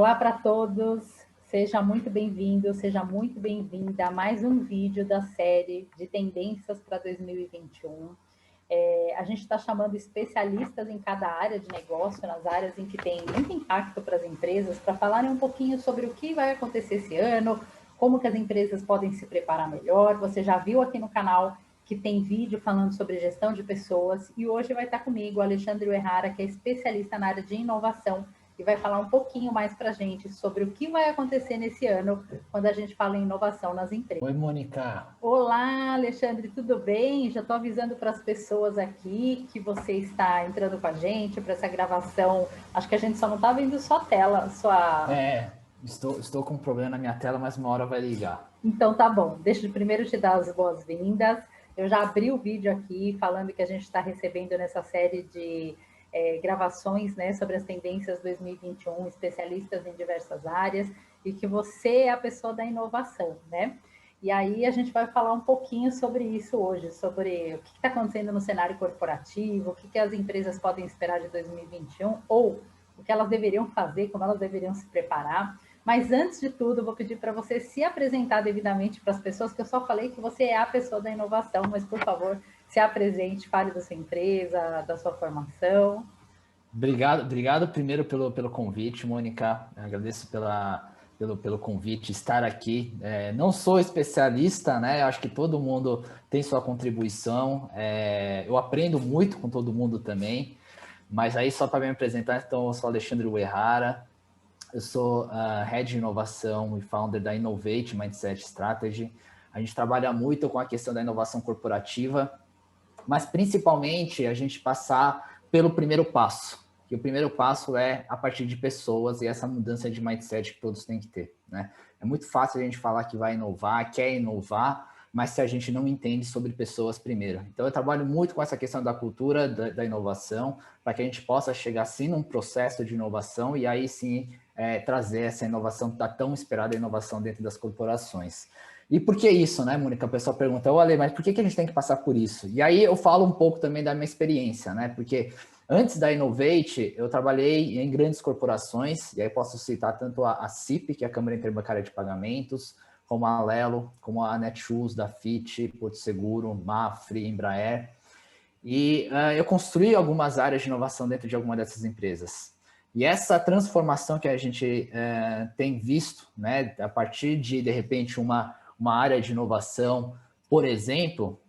Olá para todos, seja muito bem-vindo, seja muito bem-vinda a mais um vídeo da série de tendências para 2021. A gente está chamando especialistas em cada área de negócio, nas áreas em que tem muito impacto para as empresas, para falarem um pouquinho sobre o que vai acontecer esse ano, como que as empresas podem se preparar melhor. Você já viu aqui no canal que tem vídeo falando sobre gestão de pessoas, e hoje vai estar comigo o Alexandre Uehara, que é especialista na área de inovação, e vai falar um pouquinho mais para a gente sobre o que vai acontecer nesse ano quando a gente fala em inovação nas empresas. Oi, Mônica. Olá, Alexandre, tudo bem? Já estou avisando para as pessoas aqui que você está entrando com a gente para essa gravação. Acho que a gente só não está vendo sua tela, Estou com um problema na minha tela, mas uma hora vai ligar. Então tá bom, deixa eu primeiro te dar as boas-vindas. Eu já abri o vídeo aqui falando que a gente está recebendo nessa série de gravações, né, sobre as tendências 2021, especialistas em diversas áreas, e que você é a pessoa da inovação, né? E aí a gente vai falar um pouquinho sobre isso hoje, sobre o que está acontecendo no cenário corporativo, o que as empresas podem esperar de 2021, ou o que elas deveriam fazer, como elas deveriam se preparar. Mas antes de tudo, vou pedir para você se apresentar devidamente para as pessoas, que eu só falei que você é a pessoa da inovação, mas por favor, se apresente, fale da sua empresa, da sua formação. Obrigado primeiro pelo convite, Mônica. Agradeço pelo convite, estar aqui. Não sou especialista, né? Acho que todo mundo tem sua contribuição. Eu aprendo muito com todo mundo também. Mas aí, só para me apresentar, então, eu sou Alexandre Uehara. Eu sou Head de Inovação e Founder da Innovate Mindset Strategy. A gente trabalha muito com a questão da inovação corporativa, mas principalmente a gente passar pelo primeiro passo. E o primeiro passo é a partir de pessoas e essa mudança de mindset que todos têm que ter, né? É muito fácil a gente falar que vai inovar, quer inovar, mas se a gente não entende sobre pessoas primeiro. Então, eu trabalho muito com essa questão da cultura da inovação, para que a gente possa chegar, sim, num processo de inovação e aí, sim, trazer essa inovação, da tão esperada inovação dentro das corporações. E por que isso, né, Mônica? A pessoa pergunta, Ale, mas por que a gente tem que passar por isso? E aí eu falo um pouco também da minha experiência, né? Porque antes da Innovate, eu trabalhei em grandes corporações, e aí posso citar tanto a CIP, que é a Câmara Interbancária de Pagamentos, como a Alelo, como a Netshoes, da FIT, Porto Seguro, Mafre, Embraer. E eu construí algumas áreas de inovação dentro de alguma dessas empresas. E essa transformação que a gente tem visto, né, a partir de repente, uma área de inovação, por exemplo,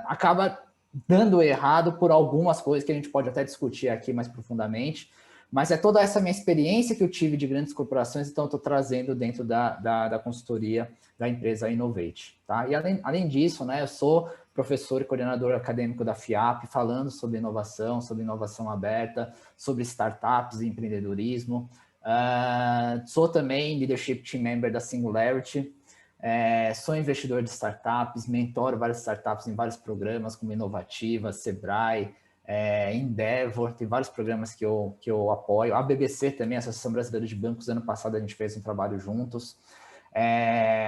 acaba dando errado por algumas coisas que a gente pode até discutir aqui mais profundamente, mas é toda essa minha experiência que eu tive de grandes corporações, então eu estou trazendo dentro da consultoria da empresa Innovate. Tá? E além disso, né, eu sou professor e coordenador acadêmico da FIAP, falando sobre inovação aberta, sobre startups e empreendedorismo. Sou também Leadership Team Member da Singularity, sou investidor de startups, mentoro várias startups em vários programas, como Inovativa, Sebrae, Endeavor, tem vários programas que eu apoio. A BBC também, a Associação Brasileira de Bancos, ano passado a gente fez um trabalho juntos.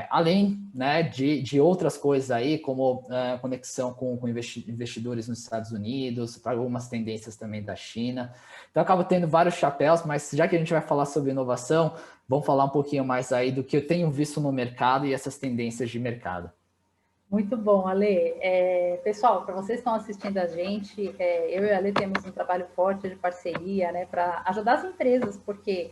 Além, né, de outras coisas aí, como conexão com investidores nos Estados Unidos, para algumas tendências também da China. Então, eu acabo tendo vários chapéus, mas já que a gente vai falar sobre inovação, vamos falar um pouquinho mais aí do que eu tenho visto no mercado e essas tendências de mercado. Muito bom, Ale. Pessoal, para vocês que estão assistindo a gente, eu e a Ale temos um trabalho forte de parceria, né, para ajudar as empresas, porque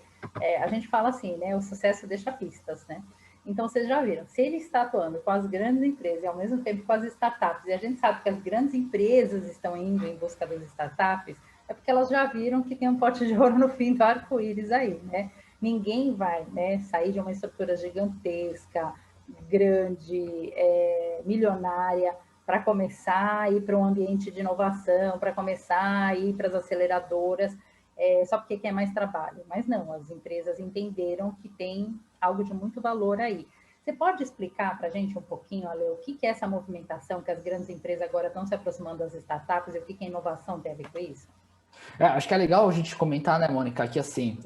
a gente fala assim, né, o sucesso deixa pistas, né? Então, vocês já viram, se ele está atuando com as grandes empresas e ao mesmo tempo com as startups, e a gente sabe que as grandes empresas estão indo em busca das startups, é porque elas já viram que tem um pote de ouro no fim do arco-íris aí, né? Ninguém vai, né, sair de uma estrutura gigantesca, grande, milionária, para começar a ir para um ambiente de inovação, para começar a ir para as aceleradoras, só porque quer mais trabalho. Mas não, as empresas entenderam que tem algo de muito valor aí. Você pode explicar para a gente um pouquinho, Ale, o que é essa movimentação que as grandes empresas agora estão se aproximando das startups e o que a inovação tem a ver com isso? Acho que é legal a gente comentar, né, Mônica, que assim,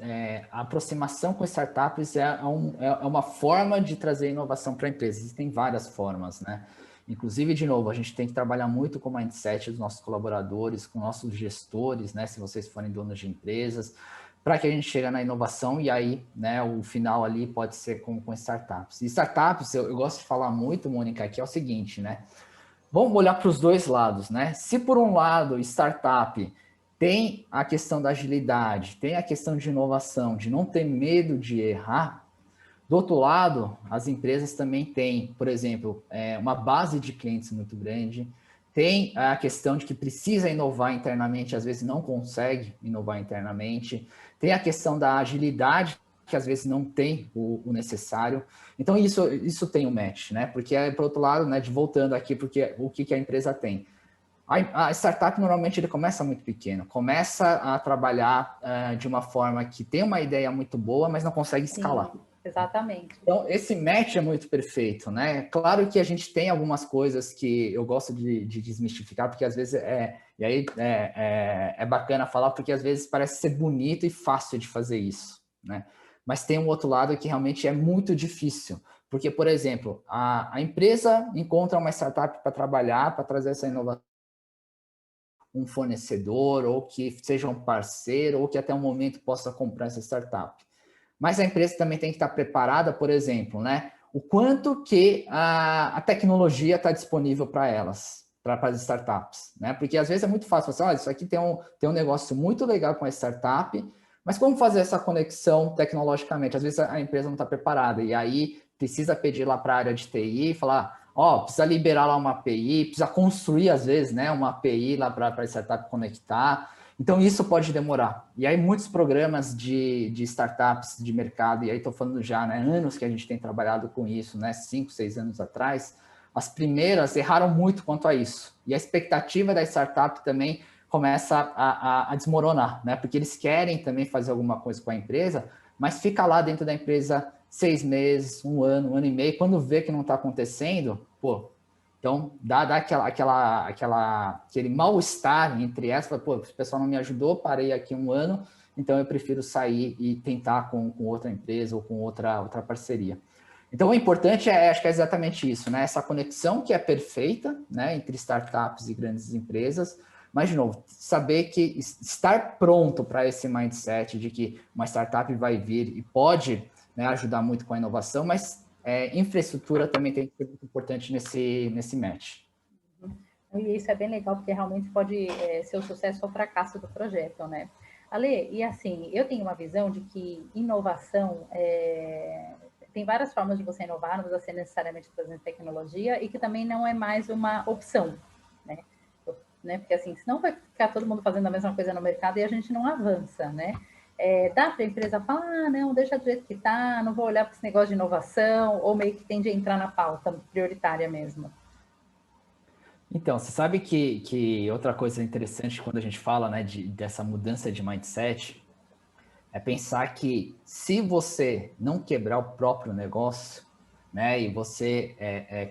a aproximação com startups é uma forma de trazer inovação para a empresa. Existem várias formas, né? Inclusive, de novo, a gente tem que trabalhar muito com o mindset dos nossos colaboradores, com nossos gestores, né? Se vocês forem donos de empresas, para que a gente chegue na inovação e aí, né, o final ali pode ser com startups. E startups, eu gosto de falar muito, Mônica, que é o seguinte, né? Vamos olhar para os dois lados, né? Se por um lado, startup tem a questão da agilidade, tem a questão de inovação, de não ter medo de errar, do outro lado, as empresas também têm, por exemplo, uma base de clientes muito grande, tem a questão de que precisa inovar internamente, às vezes não consegue inovar internamente, tem a questão da agilidade, que às vezes não tem o necessário. Então, isso tem um match, né? Porque, por outro lado, né, voltando aqui, porque o que a empresa tem? A startup, normalmente, ele começa muito pequeno, começa a trabalhar de uma forma que tem uma ideia muito boa, mas não consegue escalar. Sim, exatamente. Então, esse match é muito perfeito, né? Claro que a gente tem algumas coisas que eu gosto de desmistificar, porque às vezes é bacana falar, porque às vezes parece ser bonito e fácil de fazer isso, né? Mas tem um outro lado que realmente é muito difícil, porque, por exemplo, a empresa encontra uma startup para trabalhar, para trazer essa inovação, um fornecedor, ou que seja um parceiro, ou que até um momento possa comprar essa startup. Mas a empresa também tem que estar preparada, por exemplo, né? O quanto que a tecnologia está disponível para elas, para as startups, né? Porque às vezes é muito fácil, olha, isso aqui tem um negócio muito legal com a startup, mas como fazer essa conexão tecnologicamente? Às vezes a empresa não está preparada, e aí precisa pedir lá para a área de TI, falar, precisa liberar lá uma API, precisa construir, às vezes, né, uma API lá para a startup conectar. Então, isso pode demorar. E aí, muitos programas de startups de mercado, e aí estou falando já, né, anos que a gente tem trabalhado com isso, né, 5, 6 anos atrás, as primeiras erraram muito quanto a isso. E a expectativa da startup também começa a desmoronar, né, porque eles querem também fazer alguma coisa com a empresa, mas fica lá dentro da empresa 6 meses, um ano e meio, quando vê que não está acontecendo, pô, então, dá aquele mal-estar entre essas, pô, o pessoal não me ajudou, parei aqui um ano, então eu prefiro sair e tentar com outra empresa ou com outra parceria. Então, o importante acho que é exatamente isso, né? Essa conexão que é perfeita, né, entre startups e grandes empresas, mas, de novo, saber que estar pronto para esse mindset de que uma startup vai vir e pode, né, ajudar muito com a inovação, mas infraestrutura também tem que ser muito importante nesse match. E isso é bem legal, porque realmente pode ser o sucesso ou o fracasso do projeto, né? Ale, e assim, eu tenho uma visão de que inovação tem várias formas de você inovar, não precisa ser necessariamente trazendo tecnologia, e que também não é mais uma opção, né? Porque assim, senão vai ficar todo mundo fazendo a mesma coisa no mercado e a gente não avança, né? Dá para a empresa falar, não, deixa do jeito que está, não vou olhar para esse negócio de inovação, ou meio que tende a entrar na pauta prioritária mesmo. Então, você sabe que outra coisa interessante quando a gente fala, né, dessa mudança de mindset é pensar que se você não quebrar o próprio negócio, né, e você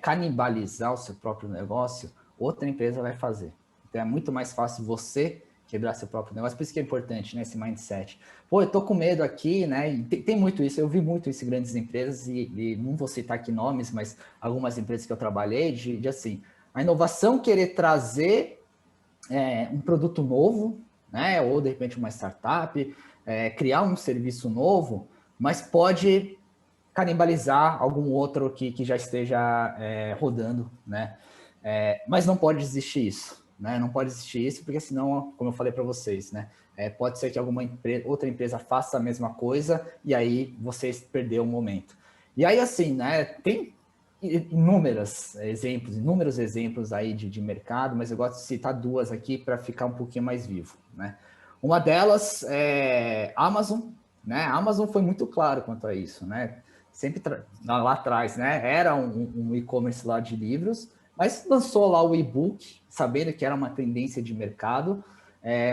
canibalizar o seu próprio negócio, outra empresa vai fazer. Então é muito mais fácil você quebrar seu próprio negócio, por isso que é importante, né, esse mindset. Pô, eu tô com medo aqui, né, e tem muito isso, eu vi muito isso em grandes empresas, e não vou citar aqui nomes, mas algumas empresas que eu trabalhei, de assim, a inovação querer trazer um produto novo, né, ou de repente uma startup, criar um serviço novo, mas pode canibalizar algum outro que já esteja rodando, né? Mas não pode existir isso, né? Não pode existir isso, porque senão, como eu falei para vocês, né? Pode ser que outra empresa faça a mesma coisa e aí vocês perderam o momento. E aí, assim, né? Tem inúmeros exemplos aí de mercado, mas eu gosto de citar duas aqui para ficar um pouquinho mais vivo, né? Uma delas é Amazon, né? A Amazon foi muito claro quanto a isso, né? Sempre lá atrás, né? Era um e-commerce lá de livros, mas lançou lá o e-book, sabendo que era uma tendência de mercado,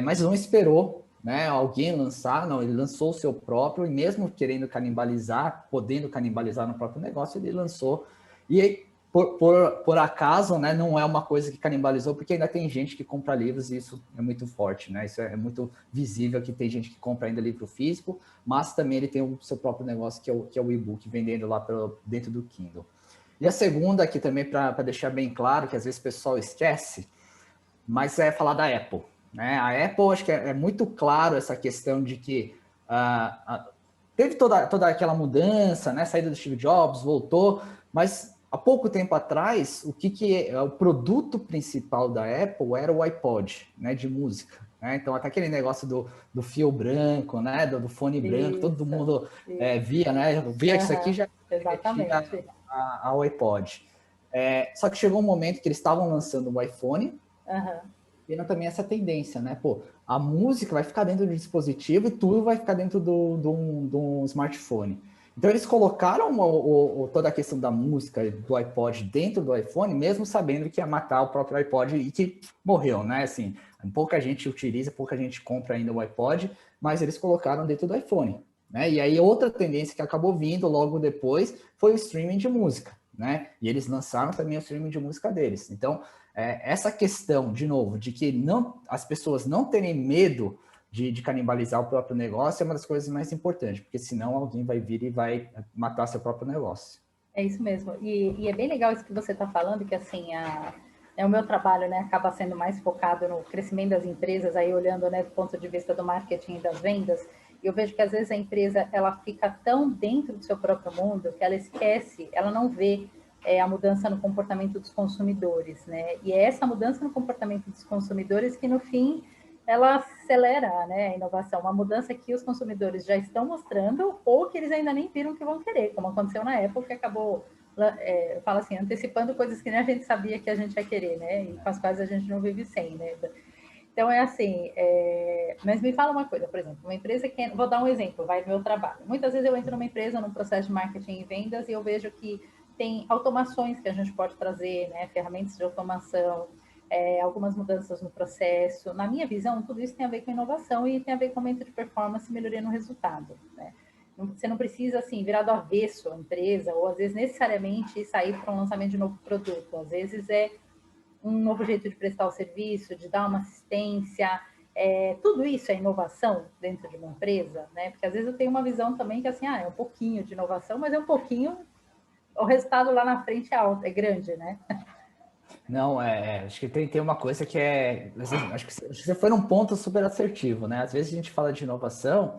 mas não esperou, né, alguém lançar, não, ele lançou o seu próprio, e mesmo querendo canibalizar, podendo canibalizar no próprio negócio, ele lançou. E aí, por acaso, né, não é uma coisa que canibalizou, porque ainda tem gente que compra livros e isso é muito forte, né? Isso é muito visível que tem gente que compra ainda livro físico, mas também ele tem o seu próprio negócio, que é o e-book, vendendo lá dentro do Kindle. E a segunda aqui também, para deixar bem claro, que às vezes o pessoal esquece, mas é falar da Apple, né? A Apple, acho que é muito claro essa questão de que teve toda aquela mudança, né? Saída do Steve Jobs, voltou, mas há pouco tempo atrás, que é o produto principal da Apple era o iPod, né? De música. Né? Então, até aquele negócio do fio branco, né? Do fone branco, todo mundo via, né? Via que isso aqui já remetia ao iPod. Só que chegou um momento que eles estavam lançando o iPhone, tendo também essa tendência, né? Pô, a música vai ficar dentro do dispositivo e tudo vai ficar dentro do smartphone. Então, eles colocaram toda a questão da música do iPod dentro do iPhone, mesmo sabendo que ia matar o próprio iPod e que morreu, né? Assim, pouca gente utiliza, pouca gente compra ainda o iPod, mas eles colocaram dentro do iPhone, né? E aí, outra tendência que acabou vindo logo depois foi o streaming de música, né? E eles lançaram também o streaming de música deles. Então, essa questão, de novo, de que as pessoas não terem medo de canibalizar o próprio negócio é uma das coisas mais importantes, porque senão alguém vai vir e vai matar seu próprio negócio. É isso mesmo. E é bem legal isso que você está falando, que assim, o meu trabalho, né, acaba sendo mais focado no crescimento das empresas, aí olhando, né, do ponto de vista do marketing e das vendas. E eu vejo que às vezes a empresa ela fica tão dentro do seu próprio mundo que ela esquece, ela não vê a mudança no comportamento dos consumidores, né? E é essa mudança no comportamento dos consumidores que no fim ela acelera, né, a inovação, uma mudança que os consumidores já estão mostrando ou que eles ainda nem viram que vão querer, como aconteceu na Apple, que acabou, eu falo assim, antecipando coisas que nem a gente sabia que a gente ia querer, né, e com as quais a gente não vive sem, né. Então, é assim, mas me fala uma coisa, por exemplo, uma empresa que... Vou dar um exemplo, vai do meu trabalho. Muitas vezes eu entro numa empresa, num processo de marketing e vendas, e eu vejo que tem automações que a gente pode trazer, né, ferramentas de automação, algumas mudanças no processo. Na minha visão, tudo isso tem a ver com inovação e tem a ver com aumento de performance e melhoria no resultado, né? Você não precisa, assim, virar do avesso a empresa, ou às vezes necessariamente sair para um lançamento de novo produto. Às vezes é um novo jeito de prestar o serviço, de dar uma assistência. Tudo isso é inovação dentro de uma empresa, né? Porque às vezes eu tenho uma visão também que, assim, é um pouquinho de inovação, mas é um pouquinho, o resultado lá na frente é alto, é grande, né? Não, acho que tem uma coisa que acho que você foi num ponto super assertivo, né? Às vezes a gente fala de inovação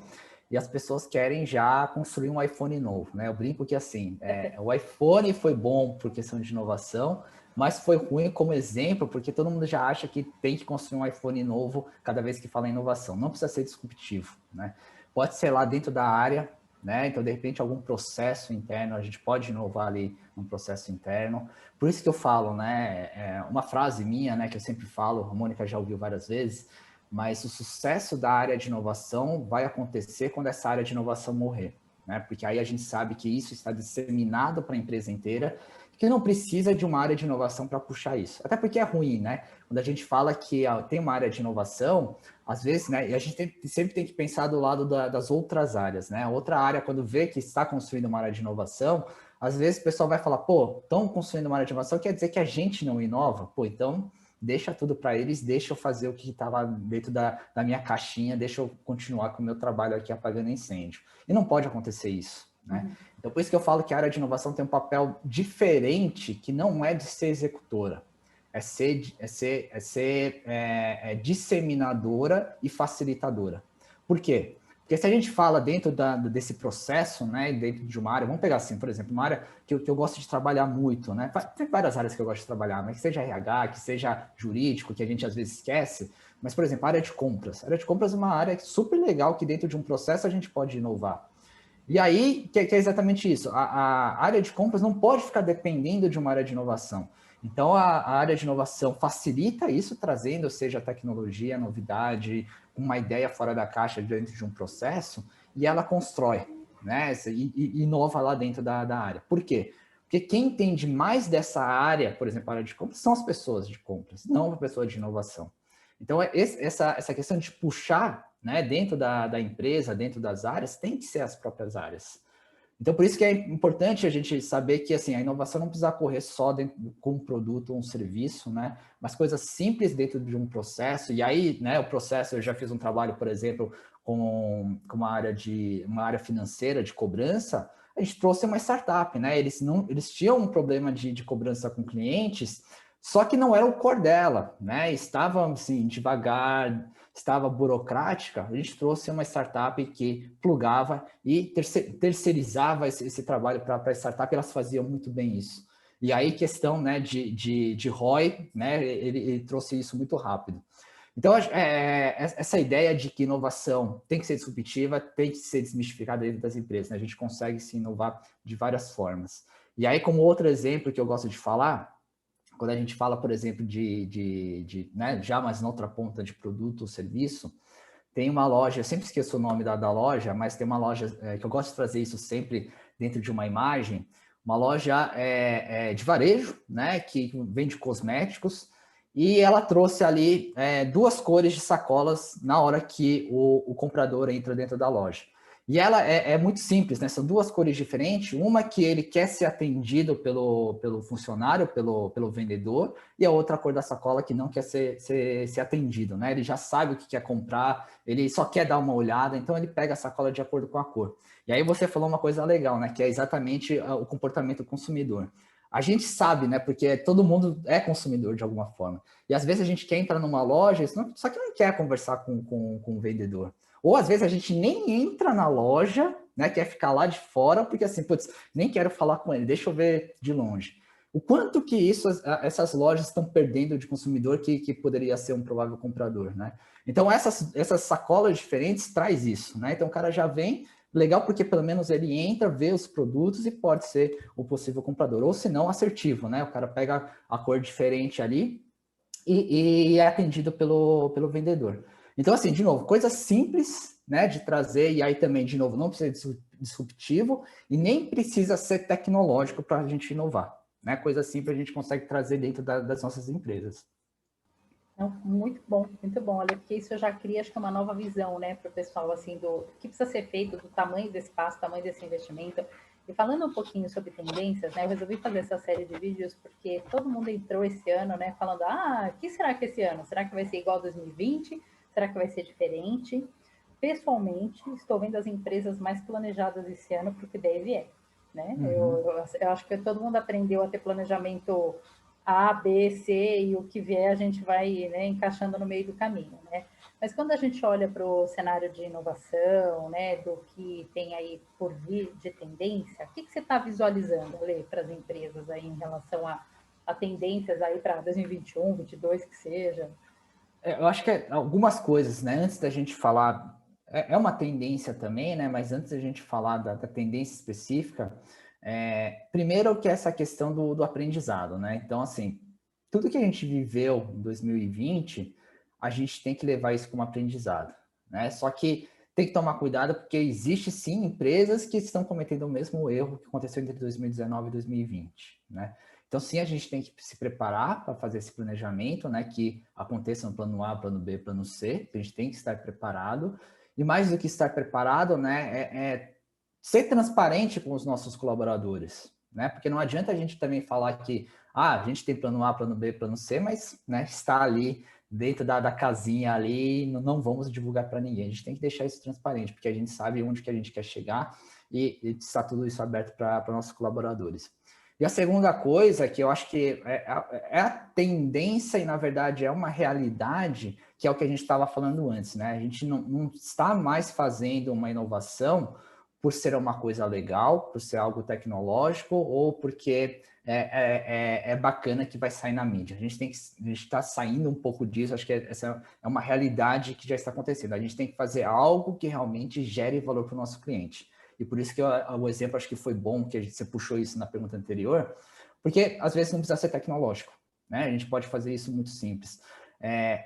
e as pessoas querem já construir um iPhone novo, né? Eu brinco que assim, o iPhone foi bom por questão de inovação, mas foi ruim como exemplo, porque todo mundo já acha que tem que construir um iPhone novo cada vez que fala em inovação. Não precisa ser disruptivo, né? Pode ser lá dentro da área, né? Então, de repente, algum processo interno, a gente pode inovar ali num processo interno. Por isso que eu falo, né? Uma frase minha, né? Que eu sempre falo, a Mônica já ouviu várias vezes, mas o sucesso da área de inovação vai acontecer quando essa área de inovação morrer, né? Porque aí a gente sabe que isso está disseminado para a empresa inteira, que não precisa de uma área de inovação para puxar isso. Até porque é ruim, né? Quando a gente fala que tem uma área de inovação, às vezes, né? E a gente sempre tem que pensar do lado das outras áreas, né? Outra área, quando vê que está construindo uma área de inovação, às vezes o pessoal vai falar, pô, estão construindo uma área de inovação, quer dizer que a gente não inova? Pô, então deixa tudo para eles, deixa eu fazer o que estava dentro da minha caixinha, deixa eu continuar com o meu trabalho aqui apagando incêndio. E não pode acontecer isso, né? Então, por isso que eu falo que a área de inovação tem um papel diferente, que não é de ser executora, é ser disseminadora e facilitadora. Por quê? Porque se a gente fala dentro desse processo, né, dentro de uma área, vamos pegar assim, por exemplo, uma área que eu gosto de trabalhar muito, né? Tem várias áreas que eu gosto de trabalhar, mas que seja RH, que seja jurídico, que a gente às vezes esquece, mas, por exemplo, a área de compras. A área de compras é uma área super legal que dentro de um processo a gente pode inovar. E aí, que é exatamente isso, a área de compras não pode ficar dependendo de uma área de inovação. Então, a área de inovação facilita isso, trazendo, seja tecnologia, novidade, uma ideia fora da caixa dentro de um processo, e ela constrói, né? E inova lá dentro da área. Por quê? Porque quem entende mais dessa área, por exemplo, a área de compras, são as pessoas de compras, não a pessoa de inovação. Então, essa questão de puxar, né, dentro da empresa, dentro das áreas, tem que ser as próprias áreas. Então, por isso que é importante a gente saber que assim, a inovação não precisa correr só com um produto ou um serviço, né? Mas coisas simples dentro de um processo. E aí, né, o processo, eu já fiz um trabalho, por exemplo, com uma área financeira de cobrança. A gente trouxe uma startup, né? Eles tinham um problema de cobrança com clientes, só que não era o core dela, né? Estavam assim, devagar, estava burocrática, a gente trouxe uma startup que plugava e terceirizava esse trabalho para a startup, e elas faziam muito bem isso. E aí, questão, né, de ROI, né, ele trouxe isso muito rápido. Então, essa ideia de que inovação tem que ser disruptiva, tem que ser desmistificada dentro das empresas, né? A gente consegue se inovar de várias formas. E aí, como outro exemplo que eu gosto de falar, quando a gente fala, por exemplo, né, já mais na outra ponta de produto ou serviço, tem uma loja, eu sempre esqueço o nome da loja, mas tem uma loja que eu gosto de trazer isso sempre dentro de uma imagem, uma loja de varejo, né, que vende cosméticos, e ela trouxe ali duas cores de sacolas na hora que o comprador entra dentro da loja. E ela é muito simples, né? São duas cores diferentes, uma que ele quer ser atendido pelo funcionário, pelo vendedor, e a outra cor da sacola que não quer ser atendido, né? Ele já sabe o que quer comprar, ele só quer dar uma olhada, então ele pega a sacola de acordo com a cor. E aí você falou uma coisa legal, né? Que é exatamente o comportamento do consumidor. A gente sabe, né? Porque todo mundo é consumidor de alguma forma. E às vezes a gente quer entrar numa loja, só que não quer conversar com o vendedor. Ou às vezes a gente nem entra na loja, né? Quer ficar lá de fora, porque assim, putz, nem quero falar com ele, deixa eu ver de longe. O quanto que essas lojas estão perdendo de consumidor que poderia ser um provável comprador, né? Então, essas sacolas diferentes traz isso, né? Então, o cara já vem, legal porque pelo menos ele entra, vê os produtos e pode ser o possível comprador. Ou se não, assertivo, né? O cara pega a cor diferente ali e é atendido pelo vendedor. Então, assim, de novo, coisa simples, né, de trazer, e aí também, de novo, não precisa ser disruptivo e nem precisa ser tecnológico para a gente inovar, né? Coisa simples a gente consegue trazer dentro das nossas empresas. Não, muito bom, olha, porque isso já cria, acho que uma nova visão, né, para o pessoal, assim, do que precisa ser feito, do tamanho desse espaço, tamanho desse investimento. E falando um pouquinho sobre tendências, né, eu resolvi fazer essa série de vídeos porque todo mundo entrou esse ano, né, falando, o que será que esse ano? Será que vai ser igual a 2020? Será que vai ser diferente? Pessoalmente, estou vendo as empresas mais planejadas esse ano para o que deve é, né? Uhum. Eu acho que todo mundo aprendeu a ter planejamento A, B, C e o que vier a gente vai, né, encaixando no meio do caminho, né? Mas quando a gente olha para o cenário de inovação, né, do que tem aí por vir de tendência, o que você está visualizando, Ale, para as empresas aí em relação a tendências aí para 2021, 2022, que seja? Eu acho que algumas coisas, né? Antes da gente falar, uma tendência também, né? Mas antes da gente falar da tendência específica, primeiro que é essa questão do aprendizado, né? Então, assim, tudo que a gente viveu em 2020, a gente tem que levar isso como aprendizado, né? Só que tem que tomar cuidado porque existe sim empresas que estão cometendo o mesmo erro que aconteceu entre 2019 e 2020, né? Então, sim, a gente tem que se preparar para fazer esse planejamento, né? Que aconteça no plano A, plano B, plano C. A gente tem que estar preparado. E mais do que estar preparado, né? Ser transparente com os nossos colaboradores, né? Porque não adianta a gente também falar que a gente tem plano A, plano B, plano C, mas né, está ali dentro da casinha ali, não vamos divulgar para ninguém. A gente tem que deixar isso transparente, porque a gente sabe onde que a gente quer chegar e está tudo isso aberto para nossos colaboradores. E a segunda coisa, que eu acho que é a tendência e, na verdade, é uma realidade, que é o que a gente estava falando antes, né? A gente não está mais fazendo uma inovação por ser uma coisa legal, por ser algo tecnológico ou porque é bacana que vai sair na mídia. A gente está saindo um pouco disso, acho que essa é uma realidade que já está acontecendo. A gente tem que fazer algo que realmente gere valor para o nosso cliente. E por isso que o exemplo acho que foi bom que você puxou isso na pergunta anterior, porque às vezes não precisa ser tecnológico, né? A gente pode fazer isso muito simples.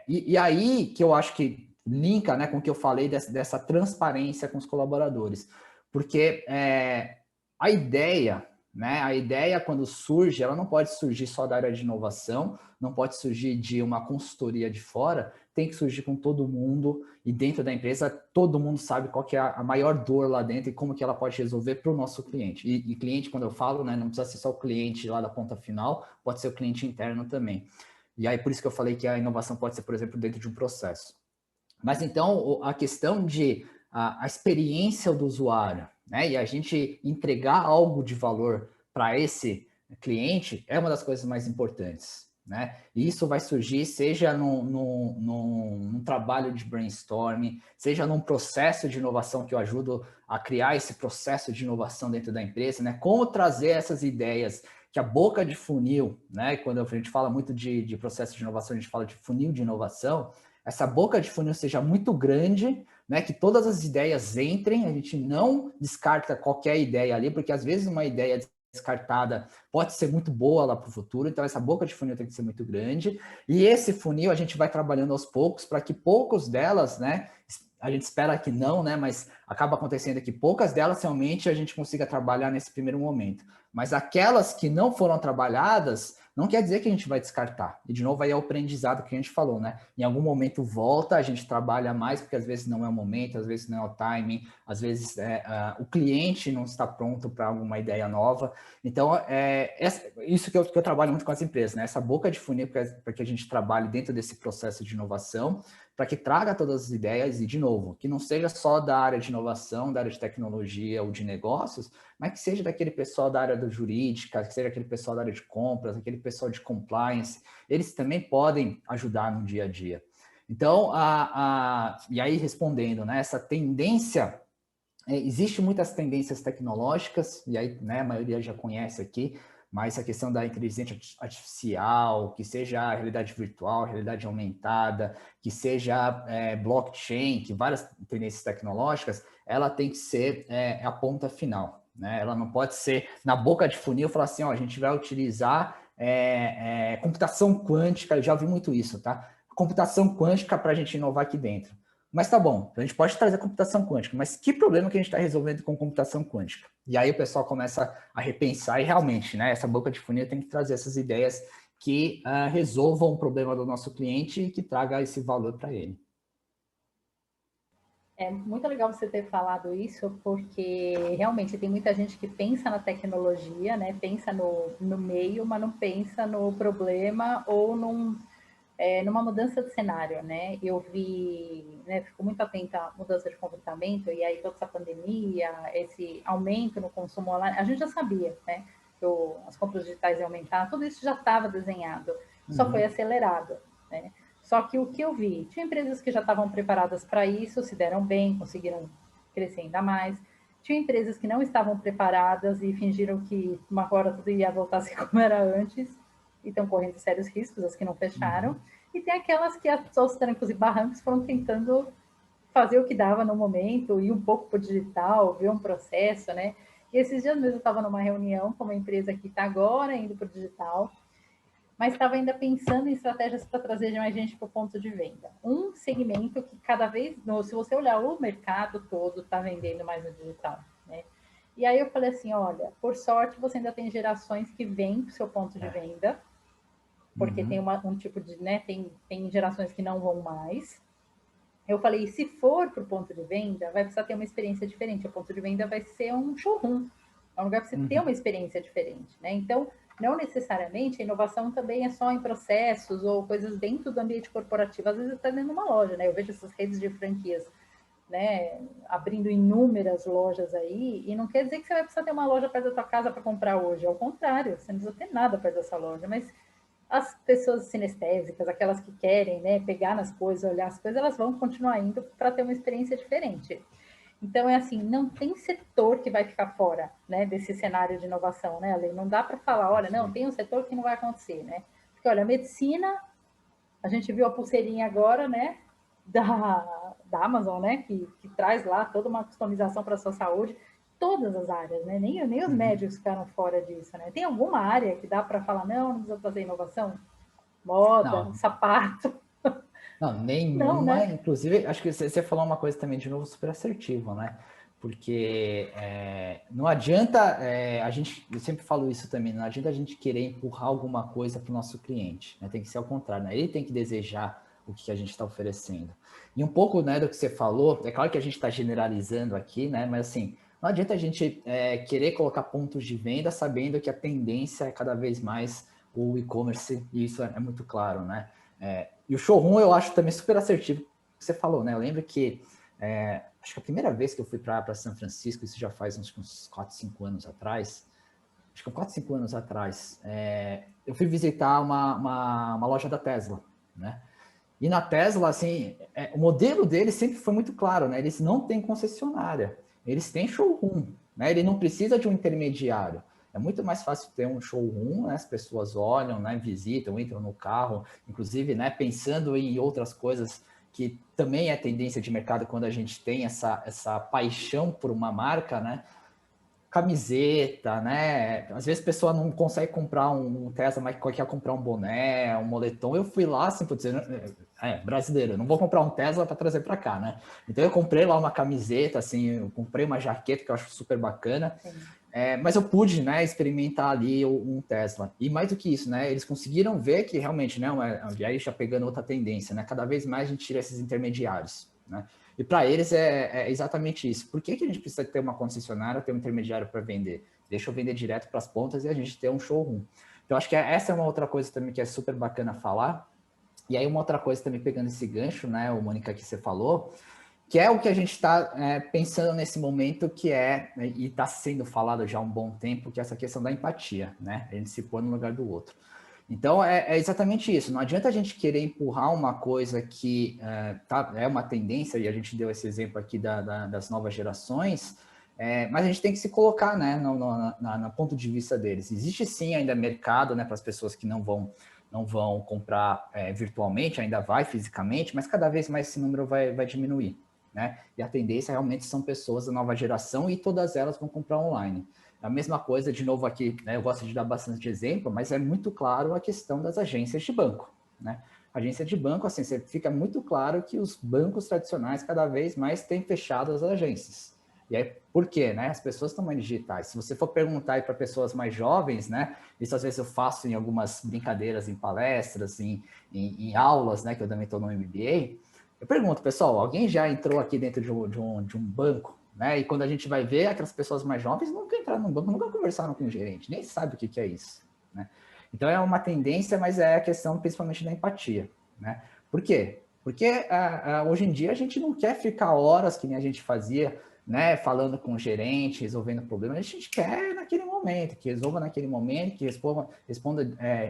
E aí que eu acho que linka, né, com o que eu falei dessa transparência com os colaboradores, porque a ideia, né, a ideia quando surge, ela não pode surgir só da área de inovação, não pode surgir de uma consultoria de fora, tem que surgir com todo mundo e dentro da empresa todo mundo sabe qual que é a maior dor lá dentro e como que ela pode resolver para o nosso cliente. E cliente, quando eu falo, né, não precisa ser só o cliente lá da ponta final, pode ser o cliente interno também. E aí por isso que eu falei que a inovação pode ser, por exemplo, dentro de um processo. Mas então a questão de a experiência do usuário, né, e a gente entregar algo de valor para esse cliente é uma das coisas mais importantes. né? E isso vai surgir, seja num trabalho de brainstorming, seja num processo de inovação que eu ajudo a criar esse processo de inovação dentro da empresa, né? Como trazer essas ideias que a boca de funil, né? Quando a gente fala muito de processo de inovação, a gente fala de funil de inovação, essa boca de funil seja muito grande, né? Que todas as ideias entrem, a gente não descarta qualquer ideia ali, porque às vezes uma ideia descartada pode ser muito boa lá para o futuro, então essa boca de funil tem que ser muito grande, e esse funil a gente vai trabalhando aos poucos para que poucos delas, né, a gente espera que não, né, mas acaba acontecendo que poucas delas realmente a gente consiga trabalhar nesse primeiro momento, mas aquelas que não foram trabalhadas, não quer dizer que a gente vai descartar, e de novo aí é o aprendizado que a gente falou, né, em algum momento volta, a gente trabalha mais, porque às vezes não é o momento, às vezes não é o timing, às vezes o cliente não está pronto para alguma ideia nova. Então, isso que eu trabalho muito com as empresas, né? Essa boca de funil para que a gente trabalhe dentro desse processo de inovação, para que traga todas as ideias e, de novo, que não seja só da área de inovação, da área de tecnologia ou de negócios, mas que seja daquele pessoal da área do jurídica, que seja aquele pessoal da área de compras, aquele pessoal de compliance. Eles também podem ajudar no dia a dia. Então, e aí respondendo, né? Essa tendência... Existe muitas tendências tecnológicas, e aí, né, a maioria já conhece aqui, mas a questão da inteligência artificial, que seja a realidade virtual, realidade aumentada, que seja blockchain, que várias tendências tecnológicas, ela tem que ser a ponta final, né? Ela não pode ser na boca de funil, falar assim, ó, a gente vai utilizar computação quântica, eu já ouvi muito isso, tá? Computação quântica para a gente inovar aqui dentro. Mas tá bom, a gente pode trazer computação quântica, mas que problema que a gente está resolvendo com computação quântica? E aí o pessoal começa a repensar e realmente, né, essa boca de funil tem que trazer essas ideias que resolvam o problema do nosso cliente e que traga esse valor para ele. É muito legal você ter falado isso, porque realmente tem muita gente que pensa na tecnologia, né? Pensa no meio, mas não pensa no problema ou numa mudança de cenário, né? Eu vi, né, fico muito atenta à mudança de comportamento, e aí toda essa pandemia, esse aumento no consumo online, a gente já sabia, né? Que as compras digitais iam aumentar, tudo isso já estava desenhado, só foi acelerado, né? Só que o que eu vi, tinha empresas que já estavam preparadas para isso, se deram bem, conseguiram crescer ainda mais. Tinha empresas que não estavam preparadas e fingiram que uma hora tudo ia voltar a ser como era antes, e estão correndo sérios riscos, as que não fecharam. E tem aquelas que aos trancos e barrancos foram tentando fazer o que dava no momento, ir um pouco para o digital, ver um processo, né? E esses dias mesmo eu estava numa reunião com uma empresa que está agora indo para o digital, mas estava ainda pensando em estratégias para trazer mais gente para o ponto de venda. Um segmento que cada vez, se você olhar o mercado todo, está vendendo mais no digital, né? E aí eu falei assim, olha, por sorte você ainda tem gerações que vêm para o seu ponto de venda, porque tem um tipo de, né, tem gerações que não vão mais. Eu falei, se for para o ponto de venda, vai precisar ter uma experiência diferente. O ponto de venda vai ser um showroom, é um lugar para você ter uma experiência diferente, né? Então, não necessariamente a inovação também é só em processos ou coisas dentro do ambiente corporativo. Às vezes está dentro de uma loja, né? Eu vejo essas redes de franquias, né, abrindo inúmeras lojas aí, e não quer dizer que você vai precisar ter uma loja perto da tua casa para comprar hoje. Ao contrário, você não precisa ter nada perto dessa loja, mas as pessoas sinestésicas, aquelas que querem, né, pegar nas coisas, olhar as coisas, elas vão continuar indo para ter uma experiência diferente. Então, é assim, não tem setor que vai ficar fora, né, desse cenário de inovação, né, Ale? Não dá para falar, olha, não, tem um setor que não vai acontecer, né? Porque, olha, a medicina, a gente viu a pulseirinha agora, né, da Amazon, né, que traz lá toda uma customização para a sua saúde, todas as áreas, né? Nem os médicos ficaram fora disso, né? Tem alguma área que dá para falar, não precisa fazer inovação? Moda, Não, sapato. não, Não, nenhuma. né? Inclusive, acho que você falou uma coisa também de novo super assertiva, né? Porque não adianta eu sempre falo isso também, não adianta a gente querer empurrar alguma coisa para o nosso cliente, né? Tem que ser ao contrário, né? Ele tem que desejar o que a gente está oferecendo. E um pouco, né, do que você falou, é claro que a gente está generalizando aqui, né? Mas assim, não adianta a gente querer colocar pontos de venda sabendo que a tendência é cada vez mais o e-commerce, e isso é muito claro, né? E o showroom eu acho também super assertivo, que você falou, né? Eu lembro que acho que a primeira vez que eu fui para São Francisco, isso já faz uns 4, 5 anos atrás, acho que 4, 5 anos atrás, eu fui visitar uma loja da Tesla, né? E na Tesla, assim, o modelo deles sempre foi muito claro, né? Eles não têm concessionária, eles têm showroom, né? Ele não precisa de um intermediário. É muito mais fácil ter um showroom, né? As pessoas olham, né? Visitam, entram no carro, inclusive, né? Pensando em outras coisas que também é tendência de mercado quando a gente tem essa paixão por uma marca, né? Camiseta, né? Às vezes a pessoa não consegue comprar um Tesla, mas quer comprar um boné, um moletom. Eu fui lá, assim, por dizer, brasileiro, eu não vou comprar um Tesla para trazer para cá, né? Então eu comprei lá uma camiseta, assim, eu comprei uma jaqueta que eu acho super bacana, mas eu pude, né, experimentar ali um Tesla. E mais do que isso, né? Eles conseguiram ver que realmente, né? E aí já pegando outra tendência, né? Cada vez mais a gente tira esses intermediários, né? E para eles é exatamente isso. Por que a gente precisa ter uma concessionária, ter um intermediário para vender? Deixa eu vender direto para as pontas e a gente ter um showroom. Então, acho que essa é uma outra coisa também que é super bacana falar. E aí, uma outra coisa também pegando esse gancho, né, o Mônica, que você falou, que é o que a gente está pensando nesse momento, que e está sendo falado já há um bom tempo, que é essa questão da empatia, né? A gente se pôr no lugar do outro. Então, é exatamente isso. Não adianta a gente querer empurrar uma coisa que é uma tendência, e a gente deu esse exemplo aqui das novas gerações, mas a gente tem que se colocar, né, no ponto de vista deles. Existe sim ainda mercado, né, para as pessoas que não vão comprar virtualmente, ainda vai fisicamente, mas cada vez mais esse número vai diminuir, né? E a tendência realmente são pessoas da nova geração e todas elas vão comprar online. A mesma coisa, de novo aqui, né, eu gosto de dar bastante exemplo, mas é muito claro a questão das agências de banco, né? Agência de banco, assim, fica muito claro que os bancos tradicionais cada vez mais têm fechado as agências. E aí, por quê, né? As pessoas estão mais digitais. Se você for perguntar aí para pessoas mais jovens, né? Isso às vezes eu faço em algumas brincadeiras, em palestras, em aulas, né? Que eu também estou no MBA. Eu pergunto, pessoal, alguém já entrou aqui dentro de um banco, né? E quando a gente vai ver, aquelas pessoas mais jovens nunca entraram no banco, nunca conversaram com o gerente, nem sabe o que é isso, né? Então é uma tendência, mas é a questão principalmente da empatia, né? Por quê? Porque hoje em dia a gente não quer ficar horas que nem a gente fazia, né, falando com o gerente, resolvendo problemas. A gente quer naquele momento, que resolva naquele momento, que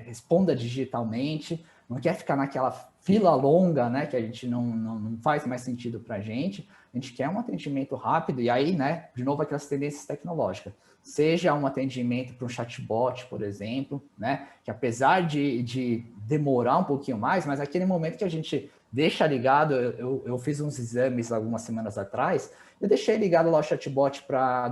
responda digitalmente, não quer ficar naquela fila longa, né, que a gente não faz mais sentido para a gente quer um atendimento rápido, e aí, né, de novo, aquelas tendências tecnológicas. Seja um atendimento para um chatbot, por exemplo, né, que apesar de demorar um pouquinho mais, mas aquele momento que a gente deixa ligado, eu fiz uns exames algumas semanas atrás, eu deixei ligado lá o chatbot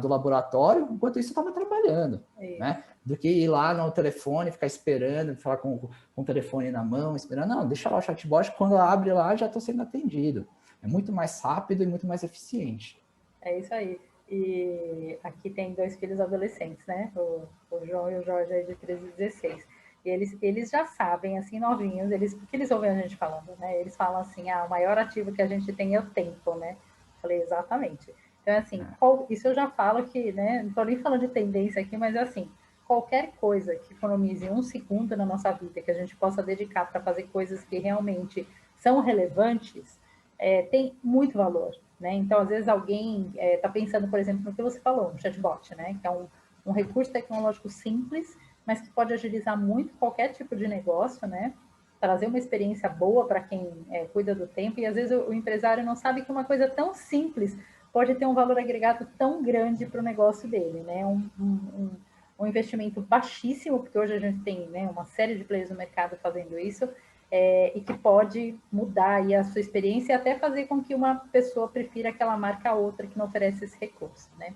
do laboratório, enquanto isso eu estava trabalhando, né? Do que ir lá no telefone, ficar esperando, falar com o telefone na mão, esperando. Não, deixa lá o chatbot, quando abre lá, já estou sendo atendido. É muito mais rápido e muito mais eficiente. É isso aí. E aqui tem 2 filhos adolescentes, né? O João e o Jorge aí de 13 e 16. E eles já sabem, assim, novinhos, porque eles ouvem a gente falando, né? Eles falam assim, o maior ativo que a gente tem é o tempo, né? Falei, exatamente. Então, assim, isso eu já falo que, né? Não estou nem falando de tendência aqui, mas assim, qualquer coisa que economize 1 segundo na nossa vida, que a gente possa dedicar para fazer coisas que realmente são relevantes, tem muito valor, né? Então, às vezes alguém está pensando, por exemplo, no que você falou, no chatbot, né? Que é um recurso tecnológico simples, mas que pode agilizar muito qualquer tipo de negócio, né? Trazer uma experiência boa para quem cuida do tempo, e às vezes o empresário não sabe que uma coisa tão simples pode ter um valor agregado tão grande para o negócio dele, né? Um investimento baixíssimo, porque hoje a gente tem, né, uma série de players no mercado fazendo isso, e que pode mudar aí a sua experiência e até fazer com que uma pessoa prefira aquela marca a outra que não oferece esse recurso, né?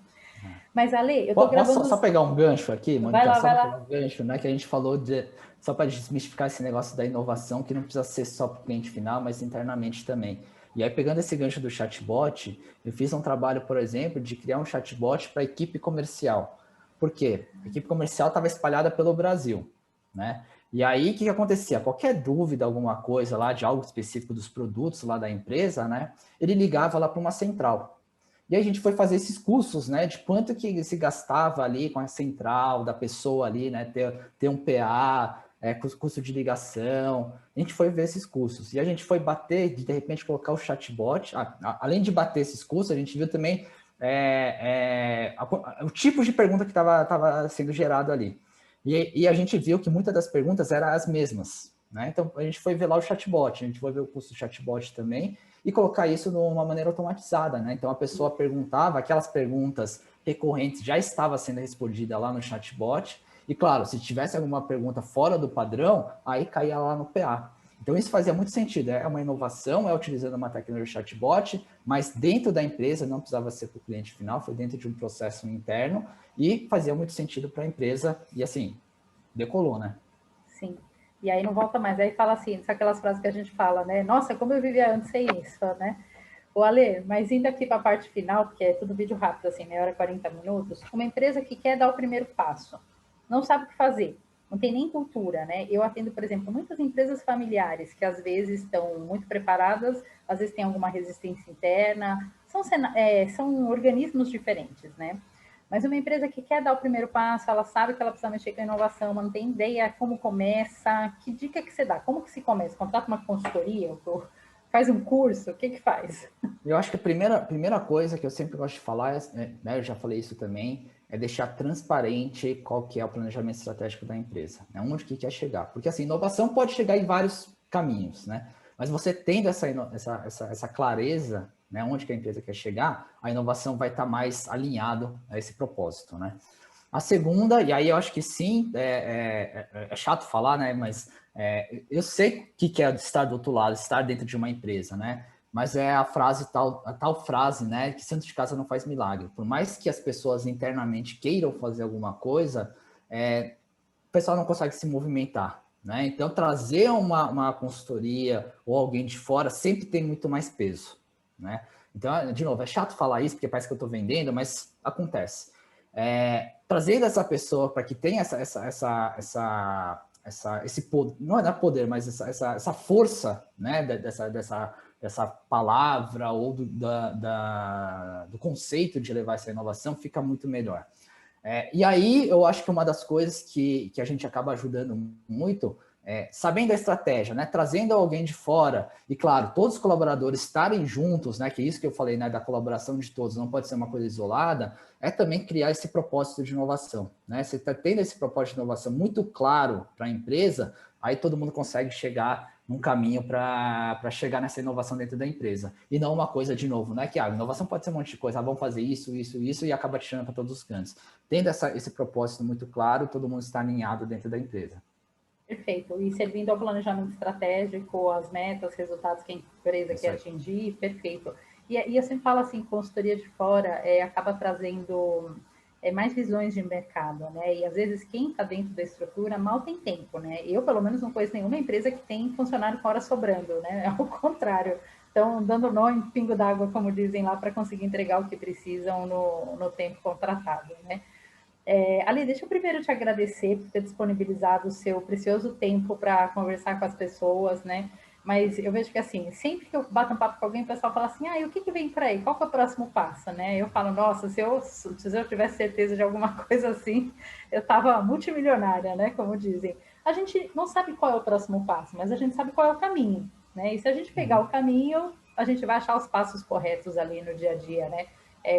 Mas, Ale, eu tô gravando... Posso só pegar um gancho aqui, Vai Mônica? lá, Só vai para lá. pegar um gancho, né? Que a gente falou só para desmistificar esse negócio da inovação, que não precisa ser só para o cliente final, mas internamente também. E aí, pegando esse gancho do chatbot, eu fiz um trabalho, por exemplo, de criar um chatbot para a equipe comercial. Por quê? A equipe comercial estava espalhada pelo Brasil, né? E aí, o que acontecia? Qualquer dúvida, alguma coisa lá de algo específico dos produtos lá da empresa, né? Ele ligava lá para uma central. E aí a gente foi fazer esses cursos, né? De quanto que se gastava ali com a central da pessoa ali, né? Ter um PA, custo de ligação. A gente foi ver esses cursos. E a gente foi bater, de repente, colocar o chatbot. Além de bater esses cursos, a gente viu também o tipo de pergunta que estava sendo gerado ali. E a gente viu que muitas das perguntas eram as mesmas, né? Então, a gente foi ver lá o chatbot, a gente foi ver o custo do chatbot também e colocar isso de uma maneira automatizada, né? Então, a pessoa perguntava, aquelas perguntas recorrentes já estava sendo respondida lá no chatbot e, claro, se tivesse alguma pergunta fora do padrão, aí caía lá no PA. Então, isso fazia muito sentido. É uma inovação, é utilizando uma tecnologia chatbot, mas dentro da empresa, não precisava ser para o cliente final, foi dentro de um processo interno e fazia muito sentido para a empresa. E, assim, decolou, né? Sim. E aí não volta mais. Aí fala assim, são aquelas frases que a gente fala, né? Nossa, como eu vivia antes sem isso, né? Ô, Ale, mas indo aqui para a parte final, porque é tudo vídeo rápido, assim, meia hora, 40 minutos, uma empresa que quer dar o primeiro passo, não sabe o que fazer, não tem nem cultura, né? Eu atendo, por exemplo, muitas empresas familiares que às vezes estão muito preparadas, às vezes têm alguma resistência interna, são organismos diferentes, né? Mas uma empresa que quer dar o primeiro passo, ela sabe que ela precisa mexer com a inovação, mas não tem ideia como começa, que dica que você dá? Como que se começa? Contrata uma consultoria? Faz um curso? O que que faz? Eu acho que a primeira coisa que eu sempre gosto de falar, né, eu já falei isso também, é deixar transparente qual que é o planejamento estratégico da empresa, né, onde que quer chegar. Porque assim, inovação pode chegar em vários caminhos, né? Mas você tendo essa clareza, né, onde que a empresa quer chegar, a inovação vai estar mais alinhado a esse propósito, né? A segunda, e aí eu acho que sim, é chato falar, né? Mas eu sei o que é estar do outro lado, estar dentro de uma empresa, né? Mas é a tal frase, né? Que santo de casa não faz milagre. Por mais que as pessoas internamente queiram fazer alguma coisa, o pessoal não consegue se movimentar, né? Então, trazer uma consultoria ou alguém de fora sempre tem muito mais peso, né? Então, de novo, é chato falar isso, porque parece que eu estou vendendo, mas acontece. Trazendo essa pessoa para que tenha esse poder, não é poder, mas essa força, né, dessa palavra ou do conceito de levar essa inovação, fica muito melhor. E aí, eu acho que uma das coisas que a gente acaba ajudando muito sabendo a estratégia, né? Trazendo alguém de fora, e claro, todos os colaboradores estarem juntos, né? Que é isso que eu falei, né? Da colaboração de todos, não pode ser uma coisa isolada, é também criar esse propósito de inovação, né? Você está tendo esse propósito de inovação muito claro para a empresa, aí todo mundo consegue chegar num caminho para chegar nessa inovação dentro da empresa. E não uma coisa, de novo, né? Que a inovação pode ser um monte de coisa, vamos fazer isso, e acaba tirando para todos os cantos. Tendo esse propósito muito claro, todo mundo está alinhado dentro da empresa. Perfeito. E servindo ao planejamento estratégico, as metas, resultados que a empresa quer atingir, perfeito. E eu sempre falo assim, consultoria de fora acaba trazendo mais visões de mercado, né? E às vezes quem está dentro da estrutura mal tem tempo, né? Eu, pelo menos, não conheço nenhuma empresa que tem funcionário com hora sobrando, né? É o contrário. Então, dando nó em pingo d'água, como dizem lá, para conseguir entregar o que precisam no tempo contratado, né? Ali, deixa eu primeiro te agradecer por ter disponibilizado o seu precioso tempo para conversar com as pessoas, né? Mas eu vejo que, assim, sempre que eu bato um papo com alguém, o pessoal fala assim, e o que vem por aí? Qual que é o próximo passo, né? Eu falo, nossa, se eu tivesse certeza de alguma coisa assim, eu estava multimilionária, né? Como dizem. A gente não sabe qual é o próximo passo, mas a gente sabe qual é o caminho, né? E se a gente pegar o caminho, a gente vai achar os passos corretos ali no dia a dia, né?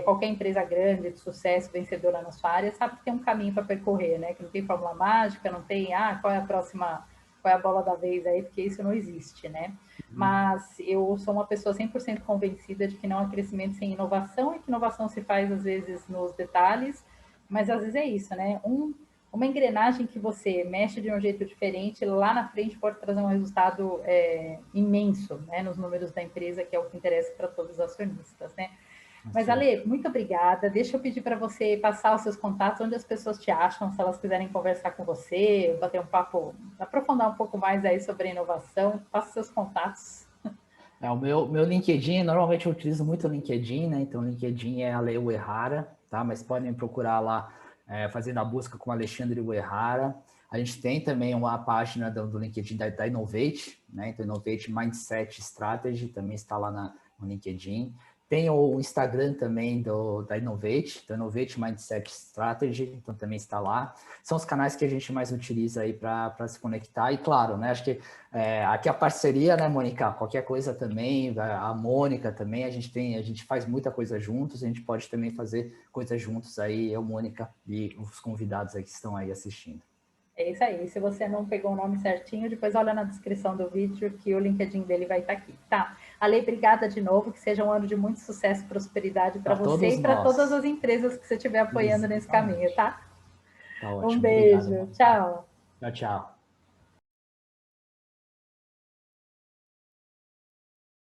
Qualquer empresa grande, de sucesso, vencedora na sua área, sabe que tem um caminho para percorrer, né? Que não tem fórmula mágica, não tem, qual é a próxima, qual é a bola da vez aí, porque isso não existe, né? Mas eu sou uma pessoa 100% convencida de que não há crescimento sem inovação e que inovação se faz, às vezes, nos detalhes, mas às vezes é isso, né? Uma engrenagem que você mexe de um jeito diferente, lá na frente pode trazer um resultado imenso, né? Nos números da empresa, que é o que interessa para todos os acionistas, né? Mas, Ale, muito obrigada. Deixa eu pedir para você passar os seus contatos, onde as pessoas te acham, se elas quiserem conversar com você, bater um papo, aprofundar um pouco mais aí sobre a inovação. Passa seus contatos. O meu LinkedIn, normalmente eu utilizo muito o LinkedIn, né? Então, o LinkedIn é Ale Uehara, tá? Mas podem procurar lá, fazendo a busca com Alexandre Uehara. A gente tem também uma página do LinkedIn da Innovate, né? Então, Innovate Mindset Strategy também está lá no LinkedIn. Tem o Instagram também da Innovate, do Innovate Mindset Strategy, então também está lá. São os canais que a gente mais utiliza aí para se conectar. E claro, né, acho que aqui a parceria, né, Mônica? Qualquer coisa também, a Mônica também, a gente faz muita coisa juntos, a gente pode também fazer coisas juntos aí, eu, Mônica, e os convidados aí que estão aí assistindo. É isso aí. Se você não pegou o nome certinho, depois olha na descrição do vídeo que o LinkedIn dele vai estar aqui, tá? Ale, obrigada de novo, que seja um ano de muito sucesso e prosperidade para você e para todas as empresas que você estiver apoiando nesse caminho, tá? Tá Um ótimo. Obrigado, beijo. Mônica. Tchau. Tchau, tchau.